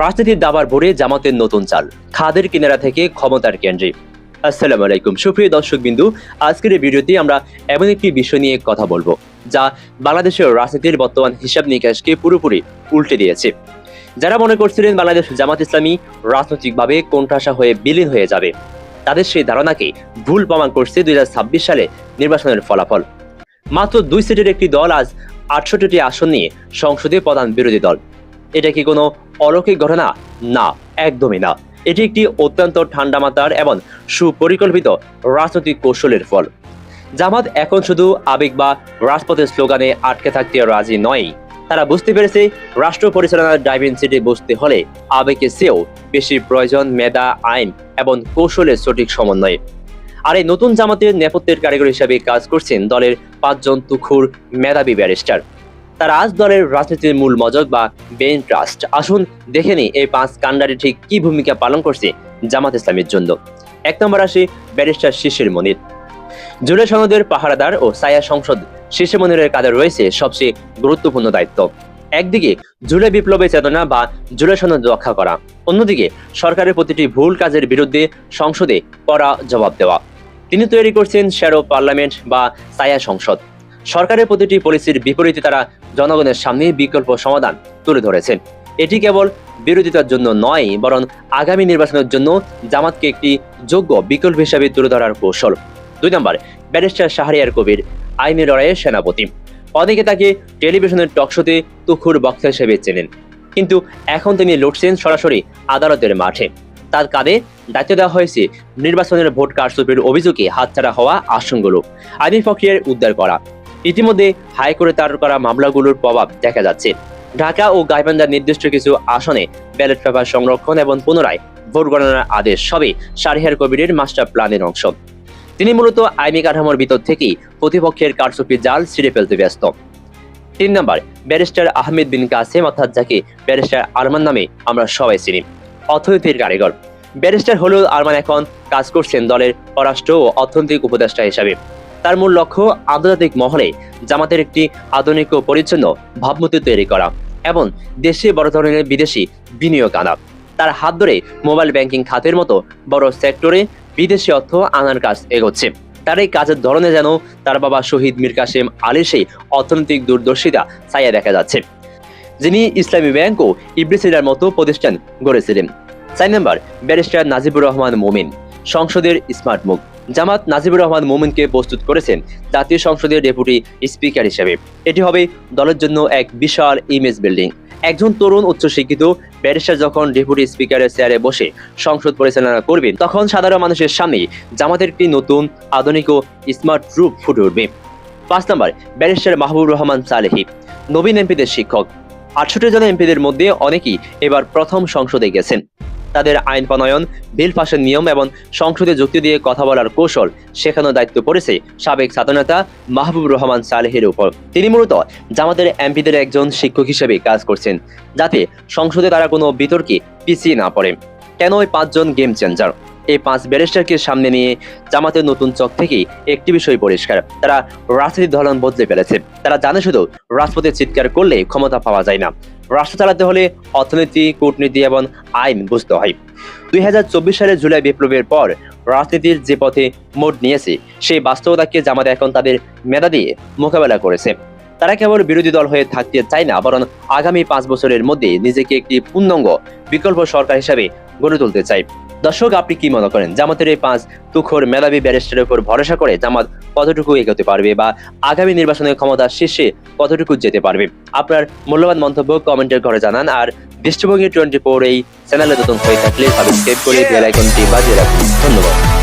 রাজনীতির দাবার ভরে জামাতের নতুন চাল, খাদের কিনারা থেকে ক্ষমতার কেন্দ্রে। আসসালামু আলাইকুম সুপ্রিয় দর্শকবিন্দু, আজকের এই ভিডিওতে আমরা এমন একটি বিষয় নিয়ে কথা বলবো যা বাংলাদেশের রাজনীতির বর্তমান হিসাব নিকাশকে পুরোপুরি উল্টে দিয়েছে। যারা মনে করছিলেন বাংলাদেশ জামাত ইসলামী রাজনৈতিকভাবে কোণঠাসা হয়ে বিলীন হয়ে যাবে, তাদের সেই ধারণাকে ভুল প্রমাণ করছে 2026 সালে নির্বাচনের ফলাফল। মাত্র 2 সিটের একটি দল আজ 68টি আসন নিয়ে সংসদে প্রধান বিরোধী দল। এটা কি কোনো অলৌকিক ঘটনা? না, একদমই না। এটি একটি অত্যন্ত ঠান্ডা মাথার এবং সুপরিকল্পিত রাজনৈতিক কৌশলের ফল। জামাত এখন শুধু আবেগ বা রাজপথের স্লোগানে আটকে থাকতে রাজি নয়। তারা বুঝতে পেরেছে রাষ্ট্র পরিচালনার ড্রাইভিং সিটে বসতে হলে আবেগের চেয়েও বেশি প্রয়োজন মেধা, আইন এবং কৌশলের সঠিক সমন্বয়। আর এই নতুন জামাতের নেপথ্যের কারিগর হিসেবে কাজ করছেন দলের 5 জন তুখুর মেধাবী ব্যারিস্টার। তারা আজ দলের রাজনীতির মূল মজক বা বেইন ট্রাস্ট। আসুন দেখে নিই এই 5 কাণ্ডারি ঠিক কি ভূমিকা পালন করছে জামাত ইসলামের জন্য। 1 নম্বর আসে ব্যারিস্টার শিশির মনির। জুলাই সনদের পাহারাদার ও ছায়া সংসদ শিশির মনিরের কাঁধে রয়েছে সবচেয়ে গুরুত্বপূর্ণ দায়িত্ব। একদিকে জুলাই বিপ্লবের চেতনা বা জুলাই সনদ রক্ষা করা, অন্যদিকে সরকারের প্রতিটি ভুল কাজের বিরুদ্ধে সংসদে কড়া জবাব দেওয়া। তিনি তৈরি করছেন শ্যাডো পার্লামেন্ট বা ছায়া সংসদ। সরকারের প্রতিটি পলিসির বিপরীতে তারা জনগণের সামনে বিকল্প সমাধান তুলে ধরেছেন। এটি কেবল বিরোধিতার জন্য নয়, বরং আগামী নির্বাচনের জন্য জামাতকে একটি যোগ্য বিকল্প হিসাবে তুলে ধরার কৌশল। 2 নম্বর ব্যারিস্টার শাহরিয়ার কবির, আইনি লড়াইয়ের সেনাপতি। অনেকে তাকে টেলিভিশনের টকশোতে তুখুর বক্তা হিসেবে চেনেন, কিন্তু এখন তিনি লড়ছেন সরাসরি আদালতের মাঠে। তার কাঁধে দায়িত্ব দেওয়া হয়েছে নির্বাচনের ভোট কারচুপির অভিযোগে হাতছাড়া হওয়া আসনগুলো আইনি প্রক্রিয়ায় উদ্ধার করা। ইতিমধ্যে হাইকোর্টে তার করা মামলাগুলোর প্রভাব দেখা যাচ্ছে। ঢাকা ও গাইবান্ধার নির্দিষ্ট কিছু আসনে ব্যালট পেপার সংরক্ষণ এবং পুনরায় ভোট গণনার আদেশ সবই শাহরিয়ার কবিরের মাস্টার প্ল্যানের অংশ। তিনি মূলত আইনি কাঠামোর ভিতর থেকেই প্রতিপক্ষের কারচুপির জাল ছিঁড়ে ফেলতে ব্যস্ত। 3 নম্বর ব্যারিস্টার আহমেদ বিন কাসেম, অর্থাৎ যাকে ব্যারিস্টার আরমান নামে আমরা সবাই চিনি, অর্থনীতির কারিগর। ব্যারিস্টার হলেও আরমান এখন কাজ করছেন দলের পররাষ্ট্র ও অর্থনৈতিক উপদেষ্টা হিসাবে। তার মূল লক্ষ্য আন্তর্জাতিক মহলে জামাতের একটি আধুনিক ও পরিচ্ছন্ন ভাবমূর্তি তৈরি করা এবং দেশে বড় ধরনের বিদেশি বিনিয়োগ আনা। তার হাত ধরে মোবাইল ব্যাংকিং খাতের মতো বড় সেক্টরে বিদেশি অর্থ আনার কাজ এগোচ্ছে। তার এই কাজের ধরনে যেন তার বাবা শহীদ মীর কাসেম আলীর সেই অর্থনৈতিক দূরদর্শিতা ছায়া দেখা যাচ্ছে, যিনি ইসলামী ব্যাংক ও ইব্রিসিডার মতো প্রতিষ্ঠান গড়েছিলেন। 4 নম্বর ব্যারিস্টার নাজিবুর রহমান মোমিন, সংসদের স্মার্ট মুখ। জামাত নাজিবুর রহমান মোমিনকে প্রস্তুত করেছেন জাতীয় সংসদের ডেপুটি স্পিকার হিসেবে। এটি হবে দলের জন্য এক বিশাল ইমেজ বিল্ডিং। একজন তরুণ উচ্চশিক্ষিত ব্যারিস্টার যখন ডেপুটি স্পিকারের চেয়ারে বসে সংসদ পরিচালনা করবেন, তখন সাধারণ মানুষের সামনে জামাতের একটি নতুন, আধুনিক ও স্মার্ট রূপ ফুটে উঠবে। 5 নম্বর ব্যারিস্টার মাহবুব রহমান সালেহী, নবীন এমপিদের শিক্ষক। 68 জন এমপিদের মধ্যে অনেকেই এবার প্রথম সংসদে গেছেন। তাদের আইন প্রণয়ন, বিল পাশের নিয়ম এবং সংসদে যুক্তি দিয়ে কথা বলার কৌশল শেখানোর দায়িত্ব পড়েছে সাবেক ছাত্রনেতা মাহবুব রহমান সালেহের উপর। তিনি মূলত জামাতের এমপিদের একজন শিক্ষক হিসেবে কাজ করছেন, যাতে সংসদে তারা কোনো বিতর্কে পিছিয়ে না পড়ে। কেন এই 5 জন গেম চেঞ্জার? এই 5 ব্যারিস্টারকে সামনে নিয়ে জামাতের নতুন চোখ থেকেই একটি বিষয় পরিষ্কার, তারা রাজনীতির ধরন বদলে ফেলেছে। তারা জানে শুধু রাজপথে চিৎকার করলে ক্ষমতা পাওয়া যায় না, রাষ্ট্র চালাতে হলে অর্থনীতি, কূটনীতি এবং আইন বুঝতে হয়। 2024 সালের জুলাই বিপ্লবের পর রাজনীতির যে পথে মোড় নিয়েছে, সেই বাস্তবতাকে জামাত এখন তাদের মেধা দিয়ে মোকাবেলা করেছে। তারা কেবল বিরোধী দল হয়ে থাকতে চায় না, বরং আগামী 5 বছরের মধ্যে নিজেকে একটি পূর্ণাঙ্গ বিকল্প সরকার হিসাবে গড়ে তুলতে চায়। দর্শক, আপনি কি মনে করেন জামাতের এই 5 তুখোর মেধাবী ব্যারিস্টারের উপর ভরসা করে জামাত কতটুকু এগোতে পারবে বা আগামী নির্বাচনের ক্ষমতার শীর্ষে কতটুকু যেতে পারবে? আপনার মূল্যবান মন্তব্য কমেন্টের ঘরে জানান। আর দৃষ্টিভঙ্গি 24 এই চ্যানেলে নতুন হয়ে থাকলে সাবস্ক্রাইব করে বেল আইকনটি বাজিয়ে রাখুন। ধন্যবাদ।